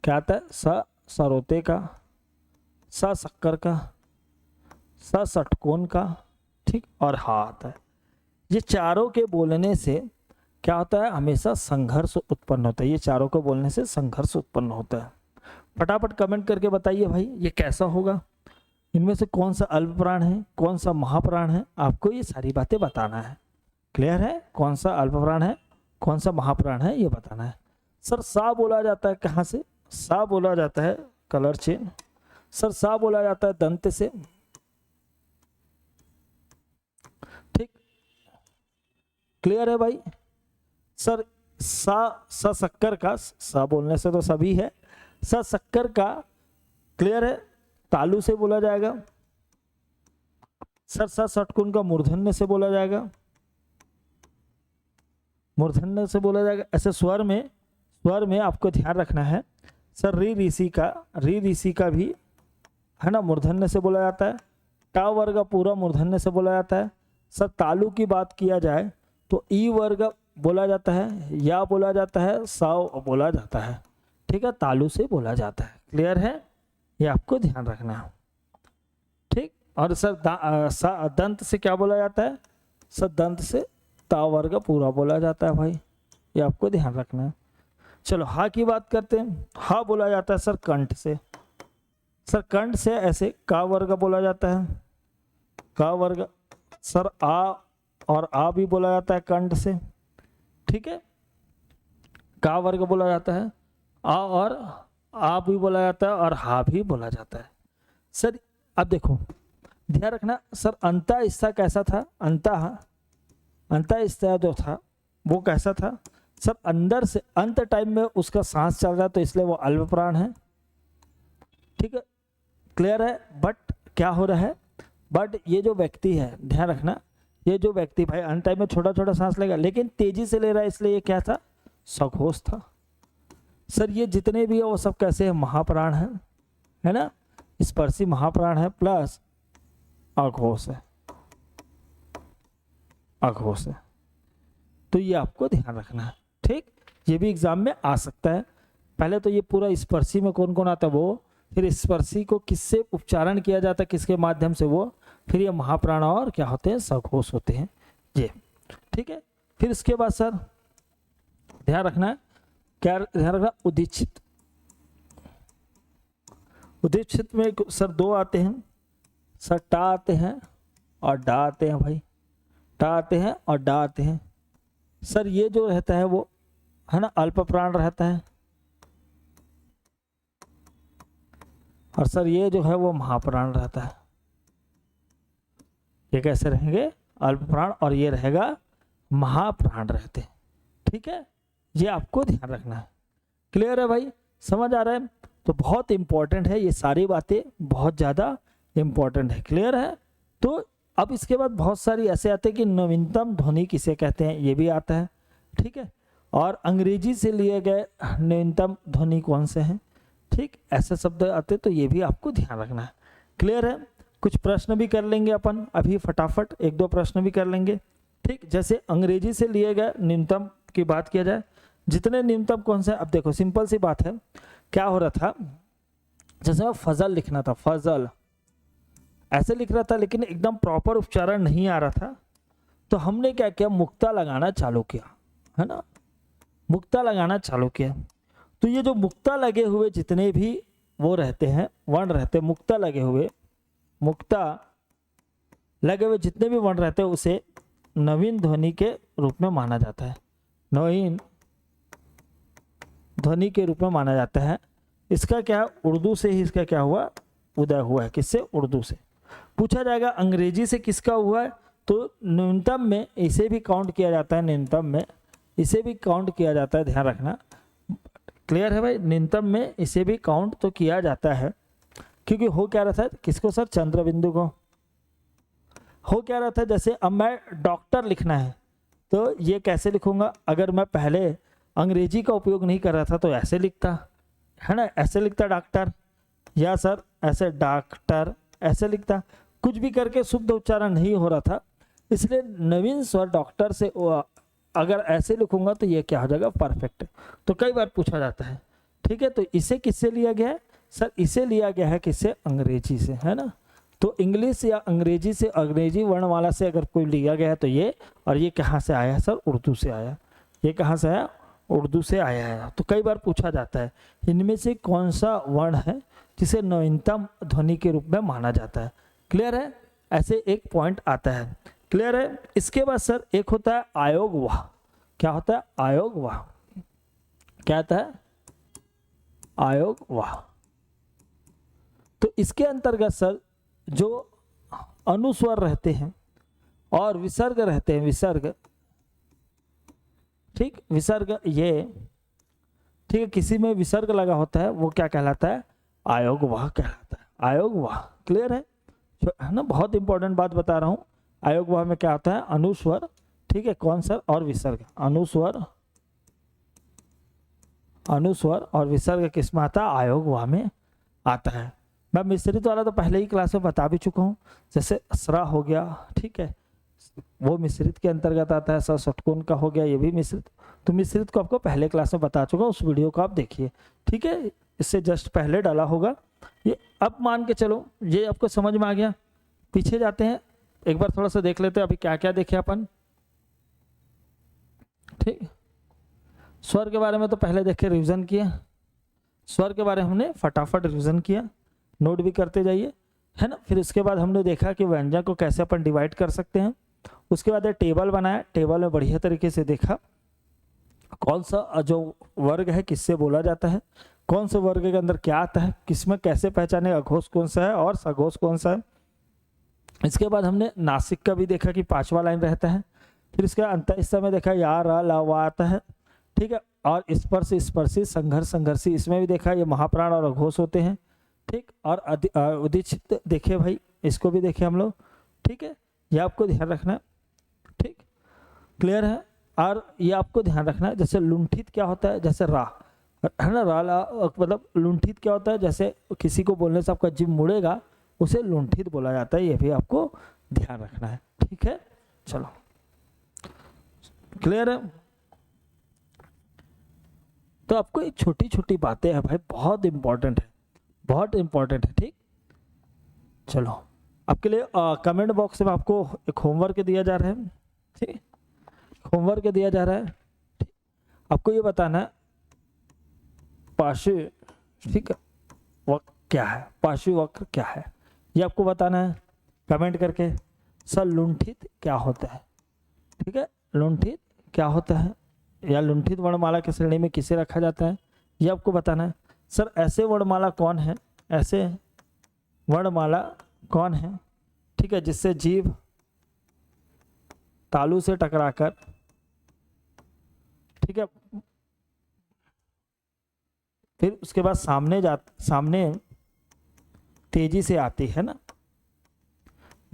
क्या आता है, सरोते का, शक्कर का, षटकोण का, ठीक, और हा आता है। ये चारों के बोलने से क्या होता है, हमेशा संघर्ष उत्पन्न होता है। ये चारों को बोलने से संघर्ष उत्पन्न होता है। फटाफट कमेंट करके बताइए भाई ये कैसा होगा, इनमें से कौन सा अल्प प्राण है, कौन सा महाप्राण है, आपको ये सारी बातें बताना है। क्लियर है, कौन सा अल्प प्राण है, कौन सा महाप्राण है, ये बताना है। सर सा बोला जाता है कहाँ से, सा बोला जाता है कलर चेन, सर सा बोला जाता है दंत से। ठीक, क्लियर है भाई। सर सा शक्कर का, सा बोलने से तो सभी है, सा शक्कर का क्लियर है तालु से बोला जाएगा। सर सा षटकोण का मूर्धन्य से बोला जाएगा, मूर्धन्य से बोला जाएगा। ऐसे स्वर में आपको ध्यान रखना है सर, री ऋषि का भी, है ना, मूर्धन्य से बोला जाता है। टा वर्ग पूरा मूर्धन्य से बोला जाता है। सर तालु की बात किया जाए तो ई वर्ग बोला जाता है, या बोला जाता है, साव बोला जाता है। ठीक है, तालु से बोला जाता है। क्लियर है, ये आपको ध्यान रखना है। ठीक, और सर दंत से क्या बोला जाता है, सर दंत से ता वर्ग पूरा बोला जाता है भाई, ये आपको ध्यान रखना है। चलो हा की बात करते हैं। हा बोला जाता है सर कंठ से, सर कंठ से ऐसे का वर्ग बोला जाता है, का वर्ग। सर आ और आ भी बोला जाता है कंठ से, ठीक है, का वर्ग बोला जाता है, आ और आ भी बोला जाता है, और हा भी बोला जाता है। सर अब देखो ध्यान रखना सर, अंतःस्थ कैसा था, अंतःस्थ जो था वो कैसा था सर, अंदर से अंत टाइम में उसका सांस चल रहा है तो इसलिए वो अल्प प्राण है। ठीक है, क्लियर है। बट क्या हो रहा है, बट ये जो व्यक्ति है ध्यान रखना, ये जो व्यक्ति भाई अंत टाइम में छोटा छोटा सांस लेगा लेकिन तेजी से ले रहा है, इसलिए ये क्या था, सघोष था। सर ये जितने भी है वो सब कैसे है, महाप्राण है ना, स्पर्शी महाप्राण है प्लस अघोष है, अघोष है। तो ये आपको ध्यान रखना है। ठीक, ये भी एग्जाम में आ सकता है। पहले तो ये पूरा स्पर्शी में कौन कौन आता है वो, फिर स्पर्शी को किससे उच्चारण किया जाता है, किसके माध्यम से वो, फिर ये महाप्राण और क्या होते हैं, सघोष होते हैं ये। ठीक है, फिर इसके बाद सर ध्यान रखना है क्या ध्यान रखना, उदीक्षित। उदीक्षित में सर दो आते हैं सर, टा आते हैं और डा आते हैं भाई, टा आते हैं और डा आते हैं सर। ये जो रहता है वो है ना अल्प प्राण रहता है, और सर ये जो है वो महाप्राण रहता है। ये कैसे रहेंगे, अल्प प्राण, और ये रहेगा महाप्राण रहते हैं। ठीक है, ये आपको ध्यान रखना है। क्लियर है भाई, समझ आ रहा है? तो बहुत इंपॉर्टेंट है, ये सारी बातें बहुत ज़्यादा इंपॉर्टेंट है। क्लियर है? तो अब इसके बाद बहुत सारी ऐसे आते हैं कि नवीनतम ध्वनि किसे कहते हैं, ये भी आता है। ठीक है, और अंग्रेजी से लिए गए नवीनतम ध्वनि कौन से हैं, ठीक, ऐसे शब्द आते, तो ये भी आपको ध्यान रखना है। क्लियर है? कुछ प्रश्न भी कर लेंगे अपन अभी फटाफट, एक दो प्रश्न भी कर लेंगे। ठीक, जैसे अंग्रेजी से लिए गए न्यूनतम की बात किया जाए, जितने न्यूनतम कौन से, अब देखो सिंपल सी बात है, क्या हो रहा था, जैसे फजल लिखना था, फजल ऐसे लिख रहा था, लेकिन एकदम प्रॉपर उच्चारण नहीं आ रहा था, तो हमने क्या किया, मुक्ता लगाना चालू किया, है ना, मुक्ता लगाना चालू किया। तो ये जो मुक्ता लगे हुए जितने भी वो रहते हैं, वर्ण रहते हैं, मुक्ता लगे हुए, मुक्ता लगे हुए जितने भी वर्ण रहते हैं, उसे नवीन ध्वनि के रूप में माना जाता है, नवीन ध्वनि के रूप में माना जाता है। इसका क्या, उर्दू से ही इसका क्या हुआ, उदय हुआ है। किससे, उर्दू से। पूछा जाएगा अंग्रेजी से किसका हुआ है, तो न्यूनतम में इसे भी काउंट किया जाता है, न्यूनतम में इसे भी काउंट किया जाता है, ध्यान रखना। क्लियर है भाई, न्यूनतम में इसे भी काउंट तो किया जाता है, क्योंकि हो क्या रहा था, किसको सर, चंद्र बिंदु को। हो क्या रहा था, जैसे अब मैं डॉक्टर लिखना है, तो ये कैसे लिखूंगा, अगर मैं पहले अंग्रेजी का उपयोग नहीं कर रहा था तो ऐसे लिखता, है ना, ऐसे लिखता डॉक्टर, या सर ऐसे डॉक्टर ऐसे लिखता, कुछ भी करके शुद्ध उच्चारण नहीं हो रहा था, इसलिए नवीन स्वर डॉक्टर से अगर ऐसे लिखूंगा तो ये क्या हो जाएगा, परफेक्ट। तो कई बार पूछा जाता है। ठीक है, तो इसे किससे लिया गया है सर, इसे लिया गया है किससे, अंग्रेजी से, है ना। तो इंग्लिश या अंग्रेजी से, अंग्रेजी वर्णमाला से अगर कोई लिया गया है तो ये, और ये कहाँ से आया है सर, उर्दू से आया। ये कहाँ से आया, उर्दू से आया है। तो कई बार पूछा जाता है इनमें से कौन सा वर्ण है जिसे नवीनतम ध्वनि के रूप में माना जाता है। क्लियर है, ऐसे एक पॉइंट आता है। क्लियर है। इसके बाद सर एक होता है आयोग वाह। क्या होता है, आयोग वाह। क्या आता है, आयोग वाह। तो इसके अंतर्गत सर जो अनुस्वर रहते हैं और विसर्ग रहते हैं, विसर्ग, ठीक, विसर्ग ये, ठीक है, किसी में विसर्ग लगा होता है वो क्या कहलाता है, आयोग वाह कहलाता है, आयोग वाह। क्लियर है ना, बहुत इंपॉर्टेंट बात बता रहा हूं। आयोग वाह में क्या होता है, अनुस्वर, ठीक है, कौन सर, और विसर्ग, अनुस्वर, अनुस्वर और विसर्ग किस में आता है, आयोग वाह में आता है। मैं मिश्रित वाला तो पहले ही क्लास में बता भी चुका हूँ, जैसे स्रा हो गया, ठीक है, वो मिश्रित के अंतर्गत आता है। सर षटकोण का हो गया, ये भी मिश्रित। तो मिश्रित को आपको पहले क्लास में बता चुका हूँ, उस वीडियो को आप देखिए, ठीक है, इससे जस्ट पहले डाला होगा ये। अब मान के चलो ये आपको समझ में आ गया। पीछे जाते हैं, एक बार थोड़ा सा देख लेते हैं अभी क्या क्या देखे अपन। ठीक, स्वर के बारे में तो पहले देखे, रिवीजन किया, स्वर के बारे में हमने फटाफट रिवीजन किया, नोट भी करते जाइए, है ना। फिर उसके बाद हमने देखा कि व्यंजन को कैसे अपन डिवाइड कर सकते हैं। उसके बाद टेबल बनाया, टेबल में बढ़िया तरीके से देखा कौन सा जो वर्ग है किससे बोला जाता है, कौन से वर्ग के अंदर क्या आता है, किसमें कैसे पहचाने अघोष कौन सा है और सघोष कौन सा है। इसके बाद हमने नासिक का भी देखा कि 5वां लाइन रहता है। फिर इसका अंत हिस्सा में देखा या रा ला वा आता है, ठीक है, और स्पर्श स्पर्शी संघर्ष संघर्षी, इसमें भी देखा ये महाप्राण और अघोष होते हैं, ठीक। और उदीक्षित देखे भाई, इसको भी देखे हम लोग, ठीक है, ये आपको ध्यान रखना है, ठीक, क्लियर है। और ये आपको ध्यान रखना है, जैसे लुंठित क्या होता है, जैसे रा, है ना, रा ला, मतलब लुंठित क्या होता है, जैसे किसी को बोलने से आपका जीभ मुड़ेगा उसे लुंठित बोला जाता है, ये भी आपको ध्यान रखना है, ठीक है। चलो, क्लियर है। तो आपको एक छोटी छोटी बातें हैं भाई, बहुत इंपॉर्टेंट है, बहुत इंपॉर्टेंट है, ठीक। चलो, आपके लिए कमेंट बॉक्स में आपको एक होमवर्क दिया जा रहा है, ठीक, होमवर्क दिया जा रहा है, ठीक। आपको ये बताना है पार्श्व, ठीक है, वक्र क्या है, पार्श्व वक्र क्या है, ये आपको बताना है कमेंट करके। सर लुंठित क्या होता है, ठीक है, लुंठित क्या होता है, या लुंठित वर्णमाला की श्रेणी में किसे रखा जाता है, ये आपको बताना है। सर ऐसे वर्णमाला कौन है, ऐसे वर्णमाला कौन है, ठीक है, जिससे जीव तालु से टकराकर, ठीक है, फिर उसके बाद सामने तेजी से आती है ना,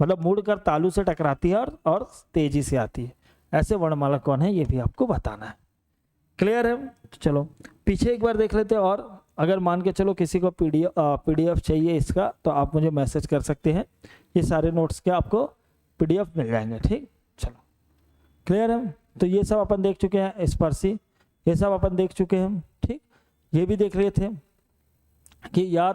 मतलब मुड़कर तालु से टकराती है और तेजी से आती है, ऐसे वर्णमाला कौन है ये भी आपको बताना है। क्लियर है? तो चलो पीछे एक बार देख लेते हैं, और अगर मान के चलो किसी को पीडीएफ चाहिए इसका तो आप मुझे मैसेज कर सकते हैं, ये सारे नोट्स के आपको पीडीएफ मिल जाएंगे। ठीक, चलो क्लियर है? तो ये सब अपन देख चुके हैं, स्पर्शी ये सब अपन देख चुके हैं। ठीक, ये भी देख रहे थे कि या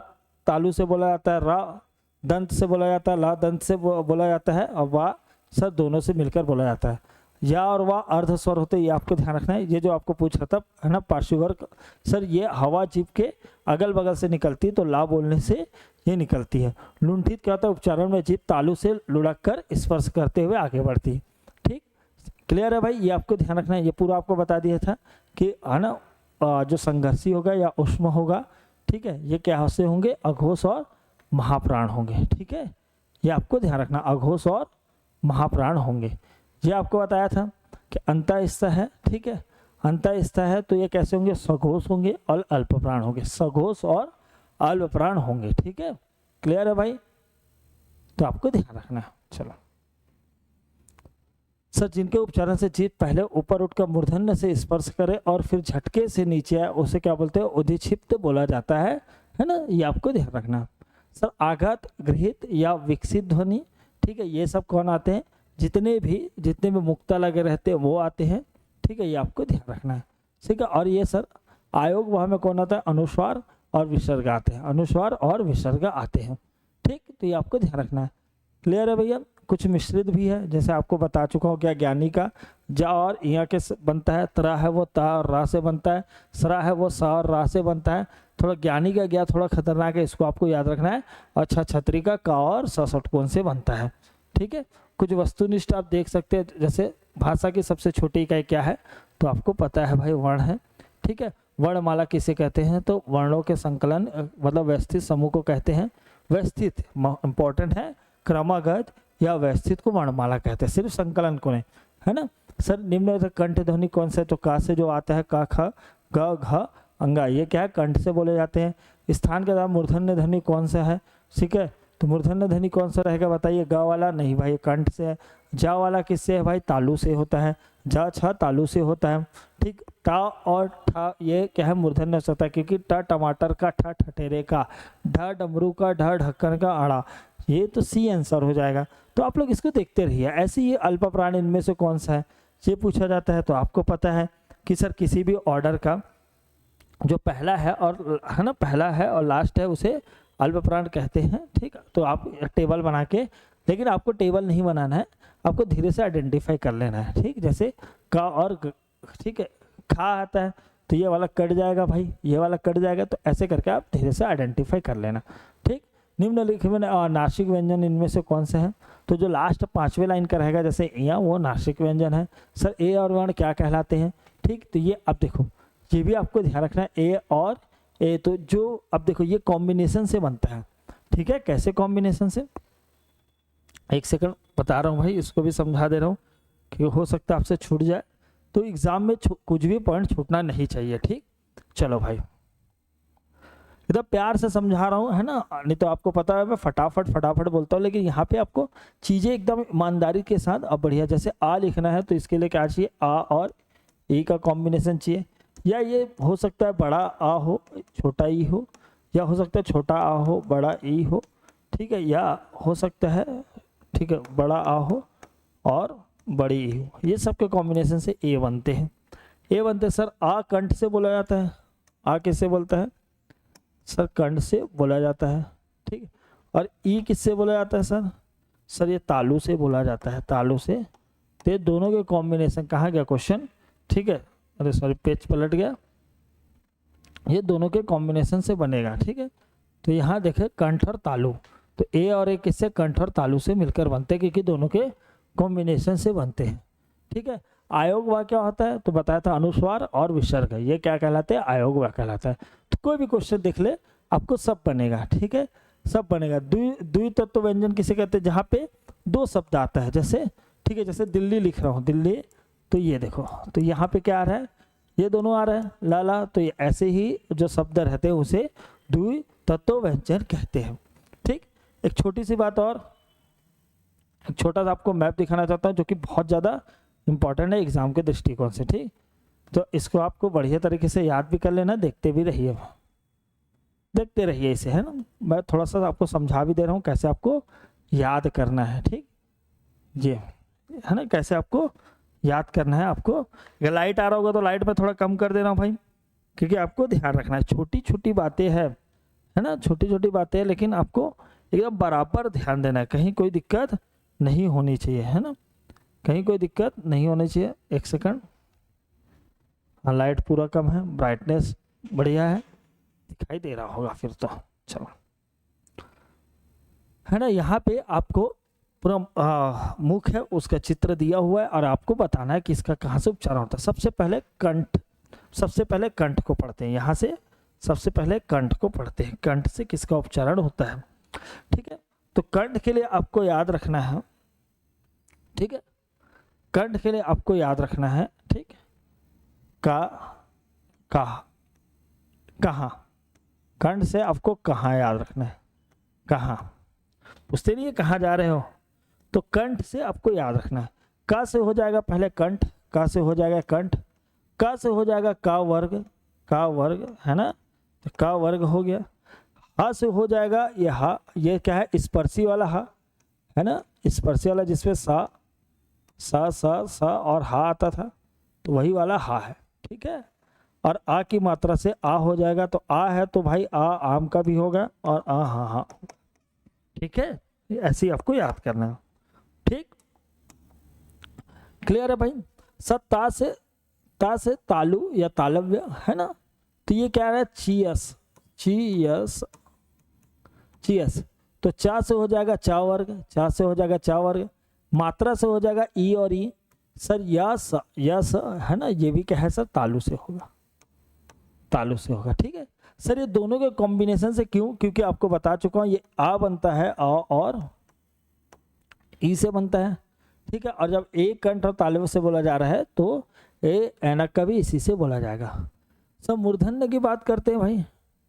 तालु से बोला जाता है, रा दंत से बोला जाता है, ला दंत से बोला जाता है, और वाह सर दोनों से मिलकर बोला जाता है। या और वाह अर्ध स्वर होते हैं, ये आपको ध्यान रखना है। ये जो आपको पूछ रहा था है ना पार्श्ववर्ग, सर ये हवा जीभ के अगल बगल से निकलती है, तो ला बोलने से ये निकलती है। लुंठित क्या होता है, उपचारण में जीभ तालु से लुढ़क कर स्पर्श करते हुए आगे बढ़ती है। ठीक, क्लियर है भाई? ये आपको ध्यान रखना है, ये पूरा आपको बता दिया था कि है ना जो संघर्षी होगा या उष्म होगा, ठीक है, ये क्या से होंगे, अघोष और महाप्राण होंगे। ठीक है, ये आपको ध्यान रखना, अघोष और महाप्राण होंगे। ये आपको बताया था कि अंतःस्थ है, ठीक है, अंतःस्थ है तो ये कैसे होंगे, सघोष होंगे और अल्प प्राण होंगे, सघोष और अल्प प्राण होंगे। ठीक है, क्लियर है भाई? तो आपको ध्यान रखना है। चलो सर, जिनके उपचारण से जीभ पहले ऊपर उठकर मूर्धन्य से स्पर्श करे और फिर झटके से नीचे आए, उसे क्या बोलते हैं, उदिक्षिप्त बोला जाता है ना, ये आपको ध्यान रखना। सर आघात, गृहित या विकसित ध्वनि, ठीक है, ये सब कौन आते हैं, जितने भी मुक्ता लगे रहते हैं वो आते हैं। ठीक है, ये आपको ध्यान रखना है। ठीक है, और ये सर आयोग वहाँ में कौन आता है, अनुस्वार और विसर्ग आते हैं, अनुस्वार और विसर्ग आते हैं। ठीक, तो ये आपको ध्यान रखना है। क्लियर है भैया? कुछ मिश्रित भी है, जैसे आपको बता चुका हूँ, क्या ज्ञानी का जा और इया के बनता है, तरा है वो ता और रा से बनता है, सरा है वो सा और रा से बनता है। थोड़ा ज्ञानी का ज्ञा थोड़ा खतरनाक है, इसको आपको याद रखना है। और छतरी का का और षटकोण से बनता है। ठीक है, कुछ वस्तुनिष्ठ आप देख सकते हैं, जैसे भाषा की सबसे छोटी इकाई क्या है, तो आपको पता है भाई, वर्ण है। ठीक है, वर्णमाला किसे कहते हैं, तो वर्णों के संकलन मतलब व्यवस्थित समूह को कहते हैं। व्यवस्थित इंपॉर्टेंट है, क्रमागत या व्यवस्थित को वर्णमाला कहते हैं, सिर्फ संकलन को नहीं, है ना। सर निम्न कंठ ध्वनि कौन सा है, तो का से जो आता है, का ख ग घ अंगा, ये क्या है, कंठ से बोले जाते हैं। स्थान के साथ मूर्धन्य ध्वनि कौन सा है, ठीक है, तो मूर्धन्य ध्वनि कौन सा रहेगा बताइए, ग वाला नहीं भाई, कंठ से है। जा वाला किससे है भाई, तालु से होता है, जा छ तालु से होता है। ठीक, टा और ठा ये क्या है, मूर्धन्य होता है, क्योंकि ट टमाटर का, ठ ठठेरे का, ढ डमरू का, ढ ढक्कन का, आड़ा, ये तो सी आंसर हो जाएगा। तो आप लोग इसको देखते रहिए। ऐसे ही अल्प प्राण इनमें से कौन सा है, ये पूछा जाता है, तो आपको पता है कि सर किसी भी ऑर्डर का जो पहला है और है ना, पहला है और लास्ट है, उसे अल्प प्राण कहते हैं। ठीक है, तो आप टेबल बना के, लेकिन आपको टेबल नहीं बनाना है, आपको धीरे से आइडेंटिफाई कर लेना है। ठीक, जैसे का और ठीक है, खा आता है तो ये वाला कट जाएगा भाई, ये वाला कट जाएगा, तो ऐसे करके आप धीरे से आइडेंटिफाई कर लेना। ठीक, निम्नलिखित में नासिक व्यंजन इनमें से कौन से हैं, तो जो लास्ट 5वें लाइन का रहेगा, जैसे या वो नासिक व्यंजन है। सर ए और वर्ण क्या कहलाते हैं, ठीक, तो ये अब देखो, ये भी आपको ध्यान रखना है, ए और ए, तो जो अब देखो ये कॉम्बिनेशन से बनता है। ठीक है, कैसे कॉम्बिनेशन से, एक सेकंड बता रहा हूँ भाई, इसको भी समझा दे रहा हूँ कि हो सकता है आपसे छूट जाए, तो एग्जाम में कुछ भी पॉइंट छूटना नहीं चाहिए। ठीक, चलो भाई, इधर प्यार से समझा रहा हूँ, है ना, नहीं तो आपको पता है मैं फटाफट बोलता हूँ, लेकिन यहाँ पे आपको चीज़ें एकदम ईमानदारी के साथ अब बढ़िया, जैसे आ लिखना है तो इसके लिए क्या चाहिए, आ और ए का कॉम्बिनेशन चाहिए, या ये हो सकता है बड़ा आ हो छोटा ई हो, या हो सकता है छोटा आ हो बड़ा ई हो। ठीक है, या हो सकता है, ठीक है, बड़ा आ हो और बड़ी ई हो, ये सब के कॉम्बिनेशन से ए बनते हैं। ए बनते सर, आ कंठ से बोला जाता है, आ किससे बोलता है सर, कंठ से बोला जाता है। ठीक है, और ई किससे बोला जाता है सर, सर ये तालु से बोला जाता है, तालु से। तो ये दोनों के कॉम्बिनेशन, कहाँ गया क्वेश्चन, ठीक है, अरे सॉरी पेज पलट गया, ये दोनों के कॉम्बिनेशन से बनेगा, ठीक है। तो यहाँ देखे कंठ और तालु, तो ए और ए किससे, कंठ और तालु से मिलकर बनते हैं, क्योंकि दोनों के कॉम्बिनेशन से बनते हैं, ठीक है। आयोग वाक्य क्या होता है, तो बताया था अनुस्वार और विसर्ग, ये क्या कहलाते हैं, आयोग वाक्य कहलाता है। तो कोई भी क्वेश्चन देख ले आपको सब बनेगा, ठीक है, सब बनेगा। द्वितत्व व्यंजन किसे कहते हैं, जहाँ पे दो शब्द आता है, जैसे ठीक है, जैसे दिल्ली लिख रहा हूँ, दिल्ली, तो ये देखो, तो यहाँ पे क्या आ रहा है, ये दोनों आ रहा है लाला, तो ये ऐसे ही जो शब्द रहते हैं उसे द्वितत्व व्यंजन कहते हैं, ठीक। एक छोटी सी बात और, एक छोटा सा आपको मैप दिखाना चाहता हूँ जो कि बहुत ज़्यादा इंपॉर्टेंट है एग्जाम के दृष्टिकोण से, ठीक। तो इसको आपको बढ़िया तरीके से याद भी कर लेना, देखते भी रहिए, देखते रहिए इसे, है ना। मैं थोड़ा सा आपको समझा भी दे रहा हूँ कैसे आपको याद करना है, ठीक, ये है ना, कैसे आपको याद करना है। आपको अगर लाइट आ रहा होगा तो लाइट में थोड़ा कम कर देना भाई, क्योंकि आपको ध्यान रखना है, छोटी छोटी बातें हैं, है ना, छोटी छोटी बातें हैं, लेकिन आपको एकदम बराबर ध्यान देना है, कहीं कोई दिक्कत नहीं होनी चाहिए, है ना, कहीं कोई दिक्कत नहीं होनी चाहिए। एक सेकंड, हाँ लाइट पूरा कम है, ब्राइटनेस बढ़िया है, दिखाई दे रहा होगा फिर तो, चलो, है ना। यहाँ पे आपको पूरा मुख है उसका चित्र दिया हुआ है और आपको बताना है कि इसका कहाँ से उच्चारण होता है। सबसे पहले कंठ, सबसे पहले कंठ को पढ़ते हैं, यहाँ से सबसे पहले कंठ को पढ़ते हैं, कंठ से किसका उच्चारण होता है, ठीक है। तो कंठ के लिए आपको याद रखना है, ठीक है, कंठ के लिए आपको याद रखना है, ठीक, का, कहाँ, कंठ से आपको कहाँ याद रखना है, कहाँ, पूछते नहीं है कहाँ जा रहे हो, तो कंठ से आपको याद रखना है। का से हो जाएगा पहले कंठ, का से हो जाएगा कंठ, का से हो जाएगा का वर्ग, है ना, तो का वर्ग हो गया। हा से हो जाएगा ये हा, ये क्या है, स्पर्शी वाला हा, है ना, स्पर्शी वाला जिसपे सा और हा आता था, तो वही वाला हा है, ठीक है। और आ की मात्रा से आ हो जाएगा, तो आ है तो भाई आ आम का भी होगा, और आ हा, ठीक है, ऐसे ही आपको याद करना है, ठीक, क्लियर है भाई। ता से तालु या तालव्य, है ना, तो ये क्या है, चीयस, तो चा से हो जाएगा चा वर्ग, चा से हो जाएगा चा वर्ग, मात्रा से हो जाएगा ई और ई, सर यस, है ना, ये भी क्या है सर, तालु से होगा, तालु से होगा, ठीक है सर। ये दोनों के कॉम्बिनेशन से, क्यों, क्योंकि आपको बता चुका हूं ये आ बनता है आ और ई से बनता है, ठीक है। और जब ए कंठ और तालव्य से बोला जा रहा है तो ए ऐनक का भी इसी से बोला जाएगा। सब मूर्धन्य की बात करते हैं भाई,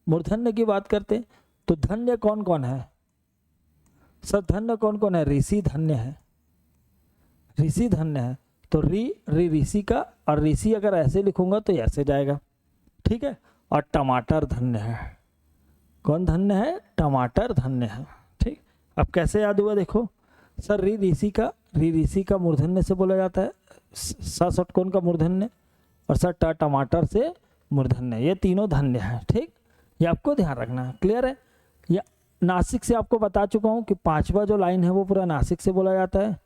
मूर्धन्य की बात करते हैं, तो धन्य कौन कौन है सर, धन्य कौन कौन है, ऋषि धन्य है, ऋषि धन्य है, तो री ऋषि का, और ऋषि अगर ऐसे लिखूंगा तो ऐसे जाएगा, ठीक है। और टमाटर धन्य है, कौन धन्य है, टमाटर धन्य है, ठीक। अब कैसे याद हुआ, देखो सर, री ऋषि का मूर्धन्य से बोला जाता है, सा षटकोण का मूर्धन्य, और सर टमाटर से मूर्धन्य, ये तीनों धन्य है, ठीक, ये आपको ध्यान रखना है, क्लियर है। या नासिक से आपको बता चुका हूँ कि पांचवा जो लाइन है वो पूरा नासिक से बोला जाता है।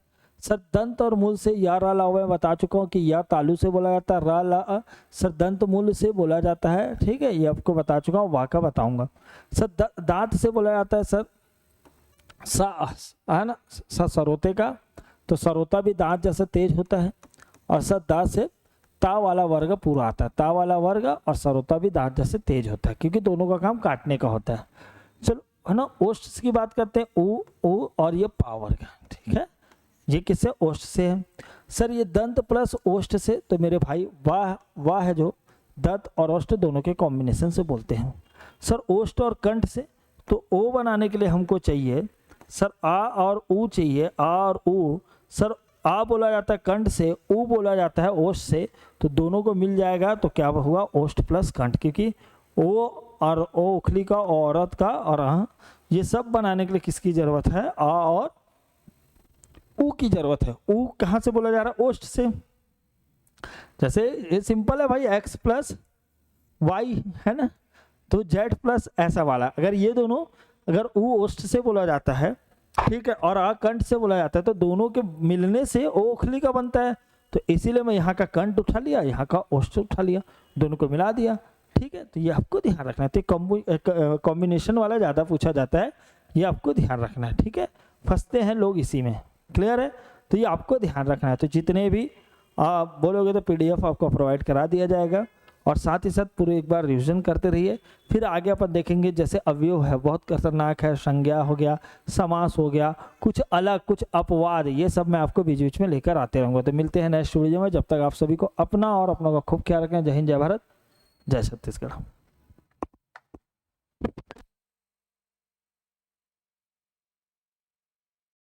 सर दंत और मूल से या रा ला हुआ, बता चुका हूँ कि या तालु से बोला जाता है, रा ला सर दंत मूल से बोला जाता है, ठीक है, ये आपको बता चुका हूँ, वाका बताऊंगा। सर दांत से बोला जाता है सर सा, है ना, सरोते का, तो सरोता भी दांत जैसा तेज होता है, और सर दांत से ता वाला वर्ग पूरा आता है, ता वाला वर्ग और सरोता भी दांत जैसे तेज होता है, क्योंकि दोनों का काम काटने का होता है। चलो, है ना, ओष्ठ की बात करते हैं, ओ और ये पा वर्ग, ठीक है, ये किससे, ओष्ठ से है। सर ये दंत प्लस ओष्ठ से, तो मेरे भाई वाह है जो दंत और ओष्ठ दोनों के कॉम्बिनेशन से बोलते हैं। सर ओष्ठ और कंठ से, तो ओ बनाने के लिए हमको चाहिए सर आ और ऊ चाहिए, आ और ऊ, सर आ बोला जाता है कंठ से, ऊ बोला जाता है ओष्ठ से, तो दोनों को मिल जाएगा, तो क्या हुआ, ओष्ठ प्लस कंठ, क्योंकि ओ और ओ उखली का, औरत का, और आ, ये सब बनाने के लिए किसकी जरूरत है, आ और ऊ की जरूरत है। ऊ कहाँ से बोला जा रहा है, ओष्ठ से, जैसे ये सिंपल है भाई, एक्स प्लस वाई, है ना, तो जेड प्लस ऐसा वाला, अगर ये दोनों, अगर ऊ ओष्ठ से बोला जाता है, ठीक है, और आ कंठ से बोला जाता है, तो दोनों के मिलने से ओ उखली का बनता है, तो इसीलिए मैं यहाँ का कंठ उठा लिया, यहाँ का ओष्ठ उठा लिया, दोनों को मिला दिया, ठीक है, तो ये आपको ध्यान रखना है। तो कॉम्बिनेशन वाला ज़्यादा पूछा जाता है, ये आपको ध्यान रखना है। ठीक है, फंसते हैं लोग इसी में, क्लियर है, तो ये आपको ध्यान रखना है। तो जितने भी आप बोलोगे तो PDF आपको प्रोवाइड करा दिया जाएगा, और साथ ही साथ पूरे एक बार रिवीजन करते रहिए। फिर आगे अपन देखेंगे, जैसे अवयव है बहुत खतरनाक है, संज्ञा हो गया, समास हो गया, कुछ अलग, कुछ अपवाद, ये सब मैं आपको बीच बीच में लेकर आते रहूँगा। तो मिलते हैं नेक्स्ट वीडियो में, जब तक आप सभी को अपना और अपनों का खूब ख्याल रखें। जय हिंद, जय भारत, जय छत्तीसगढ़।